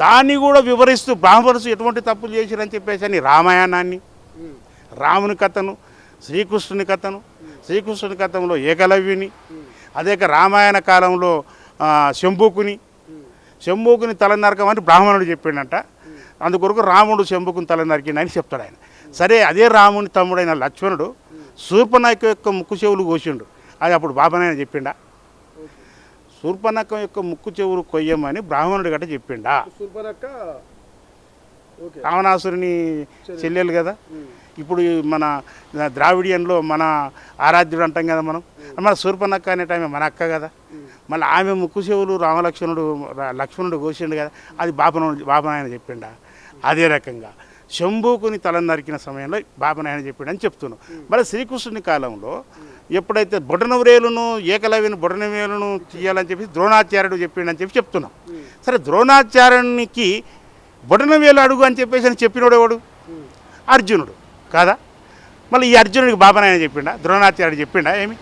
దాన్ని కూడా వివరిస్తూ బ్రాహ్మణులు ఎటువంటి తప్పులు చేశారని చెప్పేసి అని రామాయణాన్ని, రాముని కథను, శ్రీకృష్ణుని కథంలో ఏకలవ్యుని, అదే రామాయణ కాలంలో శంభుకుని తల నరకమని బ్రాహ్మణుడు చెప్పిండంట. అందుకొరకు రాముడు శంభుకుని తల నరికిండని చెప్తాడు ఆయన. సరే, అదే రాముని తమ్ముడైన లక్ష్మణుడు శూర్పణఖ యొక్క ముక్కు చెవులు కోసిండు. అది అప్పుడు బాబానాయన చెప్పిండా? శూర్పణఖ యొక్క ముక్కు చెవులు కొయ్యమని బ్రాహ్మణుడు గట్ట చెప్పిండా? రావణాసురుని చెల్లెలు కదా. ఇప్పుడు మన ద్రావిడియన్లో మన ఆరాధ్యుడు అంటాం కదా మనం. మన శూర్పణఖ అనే టైం మన అక్క కదా. మళ్ళీ ఆమె ముక్కు చెవులు లక్ష్మణుడు కోసిండు కదా. అది బాబానాయన చెప్పిండా? అదే రకంగా శంభుకుని తల నరికిన సమయంలో బాబానాయన చెప్పిండని చెప్తున్నాం. మళ్ళీ శ్రీకృష్ణుని కాలంలో ఎప్పుడైతే బొటనవేలును ఏకలవ్యుని బొటనవేలును తీయాలని చెప్పి ద్రోణాచార్యుడు చెప్పిండని చెప్తున్నాం. సరే, ద్రోణాచార్యునికి బొటనవేలు అడుగు అని చెప్పేసి అని చెప్పినోడు ఎవడు? అర్జునుడు కాదా. మళ్ళీ ఈ అర్జునుడికి బాబానాయన చెప్పిండా? ద్రోణాచార్యుడు చెప్పిండా ఏమి?